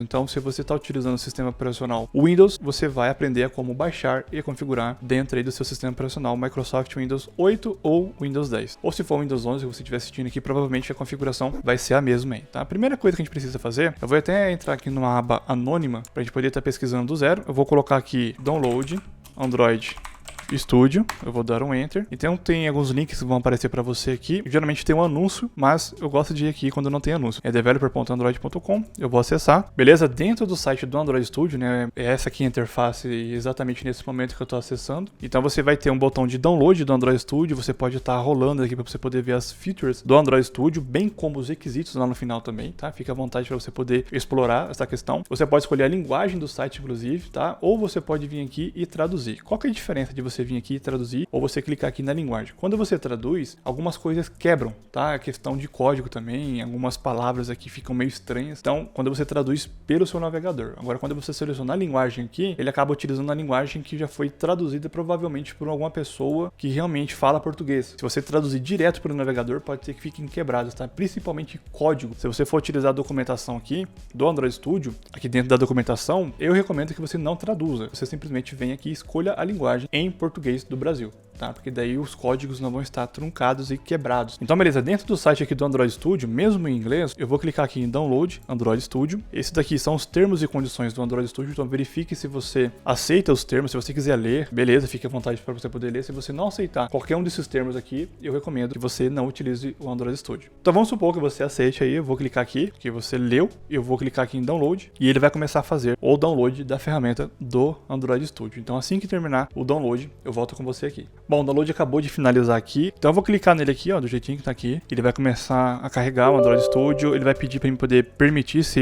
Então, se você está utilizando o sistema operacional Windows, você vai aprender a como baixar e configurar dentro aí do seu sistema operacional Microsoft Windows 8 ou Windows 10. Ou se for Windows 11, que você estiver assistindo aqui, provavelmente a configuração vai ser a mesma aí, tá? A primeira coisa que a gente precisa fazer, eu vou até entrar aqui numa aba anônima para a gente poder estar pesquisando do zero. Eu vou colocar aqui Download Android Studio, eu vou dar um Enter. Então tem alguns links que vão aparecer para você aqui. Geralmente tem um anúncio, mas eu gosto de ir aqui quando não tem anúncio. É developer.android.com, eu vou acessar. Beleza? Dentro do site do Android Studio, né? É essa aqui a interface exatamente nesse momento que eu estou acessando. Então você vai ter um botão de download do Android Studio, você pode estar rolando aqui para você poder ver as features do Android Studio, bem como os requisitos lá no final também, tá? Fica à vontade para você poder explorar essa questão. Você pode escolher a linguagem do site, inclusive, tá? Ou você pode vir aqui e traduzir. Qual que é a diferença de você vir aqui e traduzir ou você clicar aqui na linguagem? Quando você traduz, algumas coisas quebram, tá? A questão de código também, algumas palavras aqui ficam meio estranhas. Então, quando você traduz pelo seu navegador. Agora, quando você selecionar a linguagem aqui, ele acaba utilizando a linguagem que já foi traduzida provavelmente por alguma pessoa que realmente fala português. Se você traduzir direto pelo navegador, pode ser que fiquem quebradas, tá? Principalmente código. Se você for utilizar a documentação aqui do Android Studio, aqui dentro da documentação, eu recomendo que você não traduza. Você simplesmente vem aqui e escolha a linguagem em português do Brasil, tá? Porque daí os códigos não vão estar truncados e quebrados. Então, beleza, dentro do site aqui do Android Studio, mesmo em inglês, eu vou clicar aqui em Download Android Studio. Esse daqui são os termos e condições do Android Studio, então verifique se você aceita os termos. Se você quiser ler, beleza, fique à vontade para você poder ler. Se você não aceitar qualquer um desses termos aqui, eu recomendo que você não utilize o Android Studio. Então vamos supor que você aceite aí, eu vou clicar aqui, que você leu, eu vou clicar aqui em Download e ele vai começar a fazer o download da ferramenta do Android Studio. Então assim que terminar o download, eu volto com você aqui. Bom, o download acabou de finalizar aqui, então eu vou clicar nele aqui, ó, do jeitinho que tá aqui. Ele vai começar a carregar o Android Studio, ele vai pedir para mim poder permitir que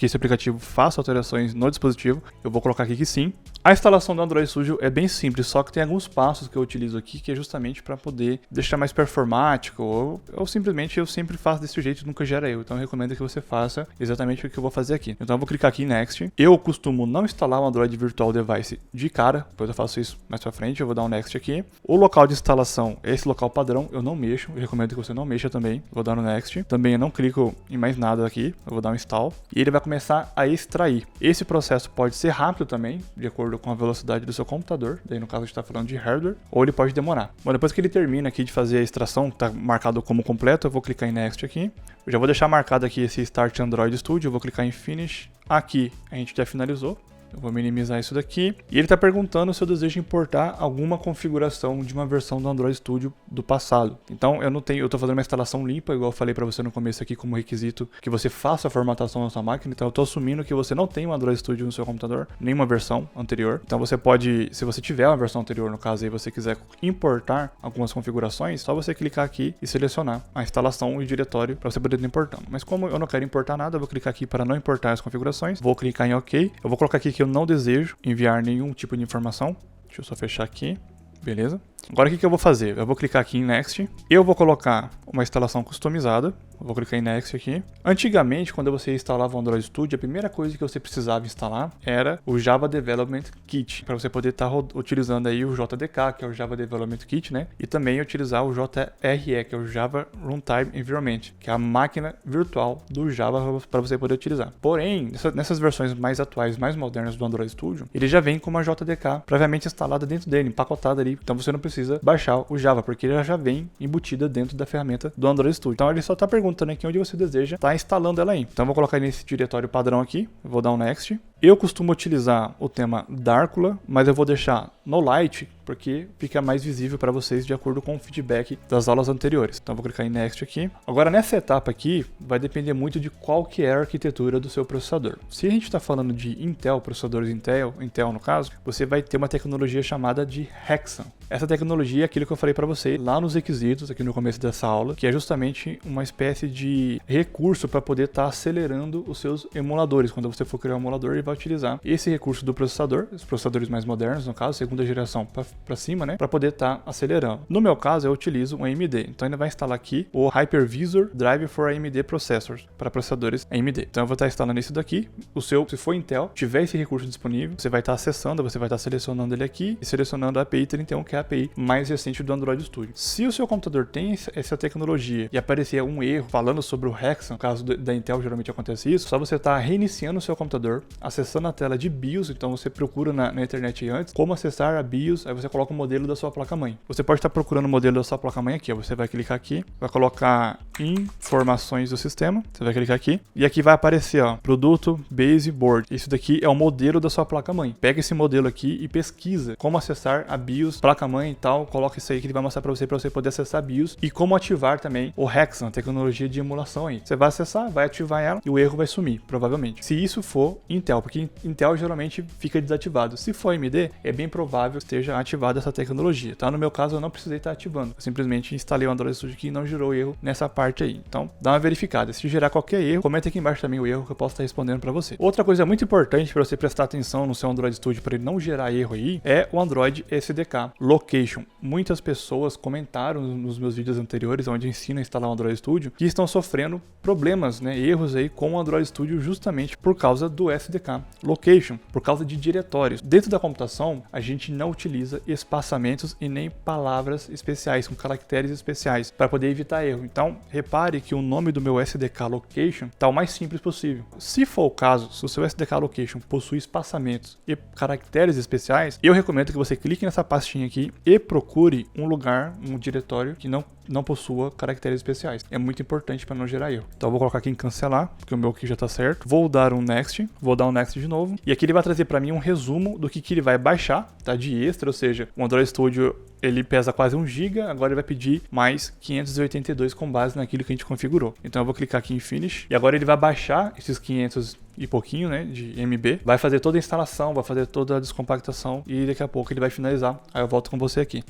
esse aplicativo faça alterações no dispositivo. Eu vou colocar aqui que sim. A instalação do Android Studio é bem simples, só que tem alguns passos que eu utilizo aqui que é justamente para poder deixar mais performático, ou simplesmente eu sempre faço desse jeito e nunca gera erro. Então eu recomendo que você faça exatamente o que eu vou fazer aqui. Então eu vou clicar aqui em Next. Eu costumo não instalar o Android Virtual Device de cara, depois eu faço isso mais pra frente, eu vou dar um Next aqui. O local de instalação é esse local padrão, eu não mexo, eu recomendo que você não mexa também. Vou dar no Next. Também eu não clico em mais nada aqui, eu vou dar um Install. E ele vai começar a extrair. Esse processo pode ser rápido também, de acordo com a velocidade do seu computador, daí no caso a gente está falando de hardware, ou ele pode demorar. Bom, depois que ele termina aqui de fazer a extração, que está marcado como completo, eu vou clicar em Next aqui. Eu já vou deixar marcado aqui esse Start Android Studio, eu vou clicar em Finish. Aqui a gente já finalizou. Eu vou minimizar isso daqui. E ele está perguntando se eu desejo importar alguma configuração de uma versão do Android Studio do passado. Então eu estou fazendo uma instalação limpa, igual eu falei para você no começo aqui como requisito que você faça a formatação na sua máquina. Então eu estou assumindo que você não tem um Android Studio no seu computador, nenhuma versão anterior. Então você pode, se você tiver uma versão anterior no caso e você quiser importar algumas configurações, só você clicar aqui e selecionar a instalação e o diretório para você poder estar importando. Mas como eu não quero importar nada, eu vou clicar aqui para não importar as configurações. Vou clicar em OK. Eu vou colocar aqui que eu não desejo enviar nenhum tipo de informação. Deixa eu só fechar aqui. Beleza? Agora o que eu vou fazer? Eu vou clicar aqui em Next. Eu vou colocar uma instalação customizada. Eu vou clicar em Next aqui. Antigamente, quando você instalava o Android Studio, a primeira coisa que você precisava instalar era o Java Development Kit, para você poder estar utilizando aí o JDK, que é o Java Development Kit, né? E também utilizar o JRE, que é o Java Runtime Environment, que é a máquina virtual do Java para você poder utilizar. Porém, nessas versões mais atuais, mais modernas do Android Studio, ele já vem com uma JDK previamente instalada dentro dele, empacotada ali. Então você não precisa baixar o Java, porque ele já vem embutida dentro da ferramenta do Android Studio. Então ele só está perguntando aqui onde você deseja estar instalando ela aí. Então eu vou colocar nesse diretório padrão aqui, eu vou dar um Next. Eu costumo utilizar o tema Darkula, mas eu vou deixar no Light, porque fica mais visível para vocês de acordo com o feedback das aulas anteriores. Então eu vou clicar em Next aqui. Agora nessa etapa aqui, vai depender muito de qual que é a arquitetura do seu processador. Se a gente está falando de Intel, processadores Intel no caso, você vai ter uma tecnologia chamada de Hexan. Essa tecnologia é aquilo que eu falei para você lá nos requisitos, aqui no começo dessa aula, que é justamente uma espécie de recurso para poder estar acelerando os seus emuladores. Quando você for criar um emulador, ele vai utilizar esse recurso do processador, os processadores mais modernos, no caso, segunda geração, para para cima, né, para poder estar acelerando. No meu caso, eu utilizo um AMD. Então ele vai instalar aqui o Hypervisor Drive for AMD Processors, para processadores AMD. Então eu vou estar instalando isso daqui. Se for Intel, tiver esse recurso disponível, você vai estar acessando, você vai estar selecionando ele aqui e selecionando a API 31, que é a API mais recente do Android Studio. Se o seu computador tem essa tecnologia e aparecer um erro falando sobre o Hexan, no caso da Intel geralmente acontece isso, só você estar reiniciando o seu computador, acessando a tela de BIOS, então você procura na internet antes como acessar a BIOS, aí você coloca o modelo da sua placa-mãe. Você pode estar procurando o modelo da sua placa-mãe aqui, ó. Você vai clicar aqui, vai colocar informações do sistema, você vai clicar aqui, e aqui vai aparecer, ó, produto base board. Isso daqui é o modelo da sua placa-mãe. Pega esse modelo aqui e pesquisa como acessar a BIOS, placa-mãe e tal, coloca isso aí que ele vai mostrar para você poder acessar a BIOS e como ativar também o Hexan, tecnologia de emulação aí. Você vai acessar, vai ativar ela e o erro vai sumir, provavelmente. Se isso for Intel, porque Intel geralmente fica desativado. Se for AMD, é bem provável que esteja ativada essa tecnologia, tá? No meu caso, eu não precisei estar ativando. Eu simplesmente instalei o Android Studio aqui e não gerou erro nessa parte aí. Então, dá uma verificada. Se gerar qualquer erro, comenta aqui embaixo também o erro que eu posso estar respondendo para você. Outra coisa muito importante para você prestar atenção no seu Android Studio para ele não gerar erro aí é o Android SDK Location. Muitas pessoas comentaram nos meus vídeos anteriores, onde eu ensino a instalar o Android Studio, que estão sofrendo problemas, né, erros aí com o Android Studio justamente por causa do SDK Location, por causa de diretórios. Dentro da computação, a gente não utiliza espaçamentos e nem palavras especiais, com caracteres especiais, para poder evitar erro. Então, repare que o nome do meu SDK Location está o mais simples possível. Se for o caso, se o seu SDK Location possui espaçamentos e caracteres especiais, eu recomendo que você clique nessa pastinha aqui e procure um lugar, um diretório que não possua caracteres especiais. É muito importante para não gerar erro. Então eu vou colocar aqui em cancelar, porque o meu aqui já está certo. Vou dar um next, vou dar um next de novo. E aqui ele vai trazer para mim um resumo do que ele vai baixar, tá? De extra, ou seja, o Android Studio ele pesa quase 1 GB, agora ele vai pedir mais 582 com base naquilo que a gente configurou. Então eu vou clicar aqui em Finish e agora ele vai baixar esses 500 e pouquinho, né, de MB, vai fazer toda a instalação, vai fazer toda a descompactação e daqui a pouco ele vai finalizar. Aí eu volto com você aqui.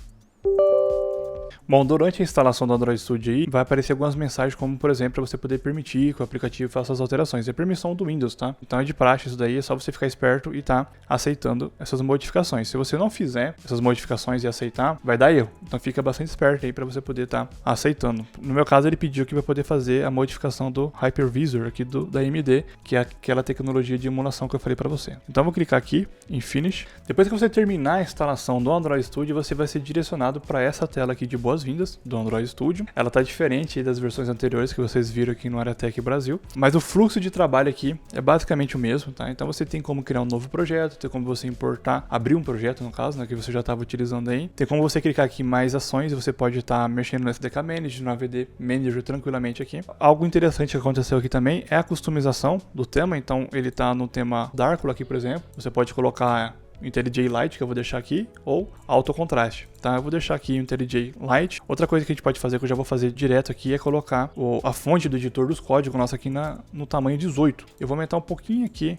Bom, durante a instalação do Android Studio aí, vai aparecer algumas mensagens como, por exemplo, para você poder permitir que o aplicativo faça as alterações. É permissão do Windows, tá? Então é de praxe isso daí, é só você ficar esperto e tá aceitando essas modificações. Se você não fizer essas modificações e aceitar, vai dar erro. Então fica bastante esperto aí para você poder estar aceitando. No meu caso, ele pediu aqui para poder fazer a modificação do Hypervisor aqui da AMD, que é aquela tecnologia de emulação que eu falei para você. Então eu vou clicar aqui em Finish. Depois que você terminar a instalação do Android Studio, você vai ser direcionado para essa tela aqui de boas-vindas do Android Studio. Ela tá diferente das versões anteriores que vocês viram aqui no Areatec Brasil, mas o fluxo de trabalho aqui é basicamente o mesmo, tá? Então você tem como criar um novo projeto, tem como você importar, abrir um projeto no caso, né, que você já estava utilizando aí. Tem como você clicar aqui em mais ações e você pode estar mexendo no SDK Manager, no AVD Manager tranquilamente aqui. Algo interessante que aconteceu aqui também é a customização do tema. Então ele tá no tema Darkula aqui, por exemplo. Você pode colocar IntelliJ Lite, que eu vou deixar aqui, ou Auto Contraste, tá? Eu vou deixar aqui o IntelliJ Lite. Outra coisa que a gente pode fazer, que eu já vou fazer direto aqui, é colocar a fonte do editor dos códigos nosso aqui no tamanho 18. Eu vou aumentar um pouquinho aqui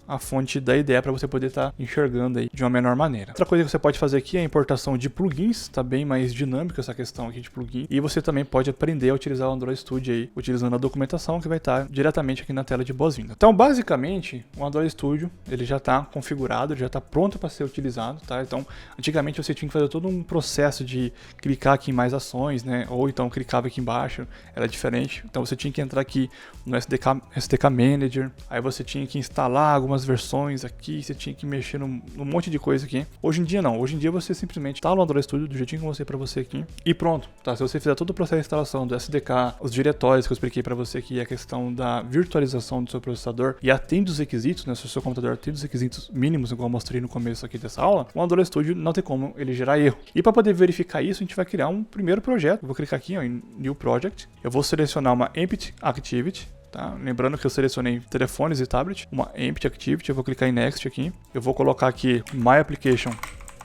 a fonte da IDE para você poder estar enxergando aí de uma menor maneira. Outra coisa que você pode fazer aqui é a importação de plugins, tá bem mais dinâmica essa questão aqui de plugin. E você também pode aprender a utilizar o Android Studio aí, utilizando a documentação que vai estar diretamente aqui na tela de boas-vindas. Então, basicamente, o Android Studio, ele já está configurado, ele já está pronto para ser utilizado, tá? Então, antigamente você tinha que fazer todo um processo de clicar aqui em mais ações, né? Ou então clicava aqui embaixo, era diferente. Então, você tinha que entrar aqui no SDK Manager, aí você tinha que instalar algumas versões aqui, você tinha que mexer num monte de coisa aqui. Hoje em dia não, hoje em dia você simplesmente instala o Android Studio do jeitinho que eu mostrei pra você aqui e pronto, tá? Se você fizer todo o processo de instalação do SDK, os diretórios que eu expliquei pra você aqui, a questão da virtualização do seu processador e atende os requisitos, né? Se o seu computador atende os requisitos mínimos, igual eu mostrei no começo aqui dessa aula, o Android Studio não tem como ele gerar erro. E para poder verificar isso, a gente vai criar um primeiro projeto. Eu vou clicar aqui, ó, em New Project. Eu vou selecionar uma Empty Activity. Tá? Lembrando que eu selecionei telefones e tablet, uma Empty Activity, eu vou clicar em Next aqui, eu vou colocar aqui My Application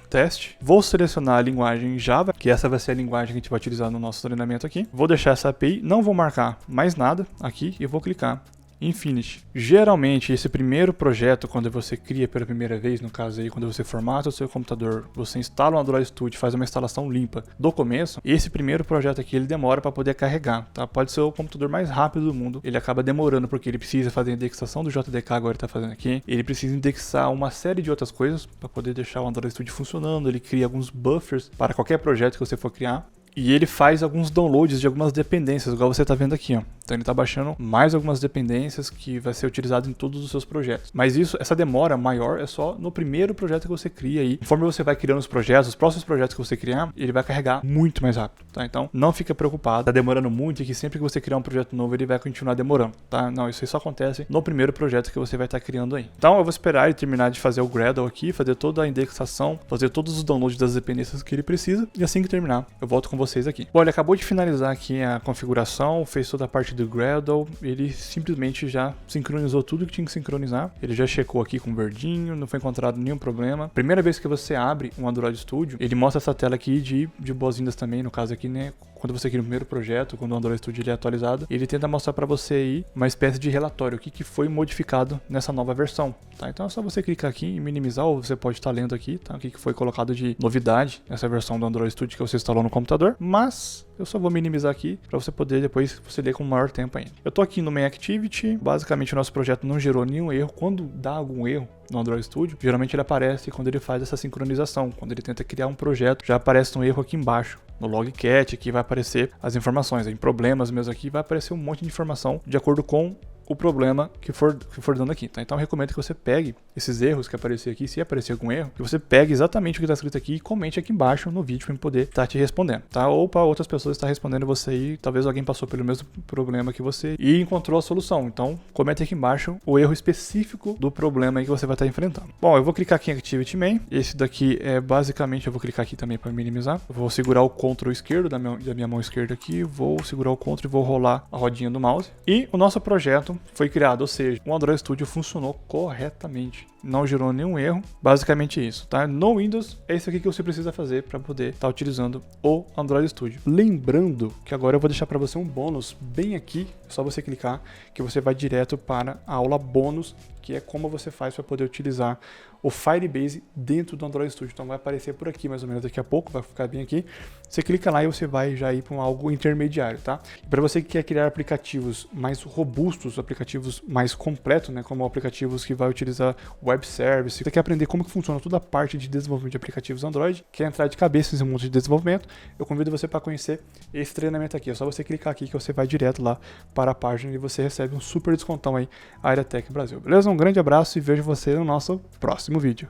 Test, vou selecionar a linguagem Java, que essa vai ser a linguagem que a gente vai utilizar no nosso treinamento aqui, vou deixar essa API, não vou marcar mais nada aqui e vou clicar Infinity. Geralmente, esse primeiro projeto, quando você cria pela primeira vez, no caso aí, quando você formata o seu computador, você instala o Android Studio, faz uma instalação limpa do começo, esse primeiro projeto aqui, ele demora para poder carregar, tá? Pode ser o computador mais rápido do mundo, ele acaba demorando porque ele precisa fazer a indexação do JDK, agora ele tá fazendo aqui, ele precisa indexar uma série de outras coisas para poder deixar o Android Studio funcionando, ele cria alguns buffers para qualquer projeto que você for criar, e ele faz alguns downloads de algumas dependências, igual você está vendo aqui, ó. Então ele está baixando mais algumas dependências que vai ser utilizado em todos os seus projetos. Mas essa demora maior é só no primeiro projeto que você cria aí. Conforme você vai criando os projetos, os próximos projetos que você criar, ele vai carregar muito mais rápido, tá? Então não fica preocupado, tá demorando muito e que sempre que você criar um projeto novo ele vai continuar demorando, tá? Não, isso aí só acontece no primeiro projeto que você vai estar criando aí. Então eu vou esperar ele terminar de fazer o Gradle aqui, fazer toda a indexação, fazer todos os downloads das dependências que ele precisa e assim que terminar, eu volto com vocês aqui. Bom, ele acabou de finalizar aqui a configuração, fez toda a parte do Gradle, ele simplesmente já sincronizou tudo que tinha que sincronizar, ele já checou aqui com verdinho, não foi encontrado nenhum problema. Primeira vez que você abre um Android Studio, ele mostra essa tela aqui de boas-vindas também, no caso aqui, né? Quando você cria o primeiro projeto, quando o Android Studio ele é atualizado, ele tenta mostrar para você aí uma espécie de relatório, o que foi modificado nessa nova versão, tá? Então é só você clicar aqui em minimizar, ou você pode estar lendo aqui, tá? O que foi colocado de novidade nessa versão do Android Studio que você instalou no computador, mas eu só vou minimizar aqui para você poder depois você ler com maior tempo ainda. Eu tô aqui no Main Activity, basicamente o nosso projeto não gerou nenhum erro. Quando dá algum erro no Android Studio, geralmente ele aparece quando ele faz essa sincronização, quando ele tenta criar um projeto, já aparece um erro aqui embaixo. No logcat aqui vai aparecer as informações, em problemas mesmo aqui vai aparecer um monte de informação de acordo com o problema que for dando aqui, tá? Então eu recomendo que você pegue esses erros que aparecer aqui, se aparecer algum erro, que você pegue exatamente o que está escrito aqui e comente aqui embaixo no vídeo para poder estar te respondendo, tá? Ou para outras pessoas estar respondendo você aí, talvez alguém passou pelo mesmo problema que você e encontrou a solução. Então comente aqui embaixo o erro específico do problema aí que você vai estar enfrentando. Bom, eu vou clicar aqui em Activity Main. Esse daqui é basicamente, eu vou clicar aqui também para minimizar. Eu vou segurar o Ctrl esquerdo da minha mão esquerda aqui, vou segurar o Ctrl e vou rolar a rodinha do mouse. E o nosso projeto foi criado, ou seja, o Android Studio funcionou corretamente, não gerou nenhum erro, basicamente isso, tá? No Windows, é isso aqui que você precisa fazer para poder estar utilizando o Android Studio. Lembrando que agora eu vou deixar para você um bônus bem aqui, é só você clicar que você vai direto para a aula bônus, que é como você faz para poder utilizar o Firebase dentro do Android Studio. Então vai aparecer por aqui mais ou menos daqui a pouco, vai ficar bem aqui. Você clica lá e você vai já ir para algo intermediário, tá? Para você que quer criar aplicativos mais robustos, aplicativos mais completos, né, como aplicativos que vai utilizar web service, você quer aprender como que funciona toda a parte de desenvolvimento de aplicativos Android, quer entrar de cabeça nesse mundo de desenvolvimento, eu convido você para conhecer esse treinamento aqui. É só você clicar aqui que você vai direto lá para a página e você recebe um super descontão aí, Área Tech Brasil. Beleza? Um grande abraço e vejo você no nosso próximo vídeo.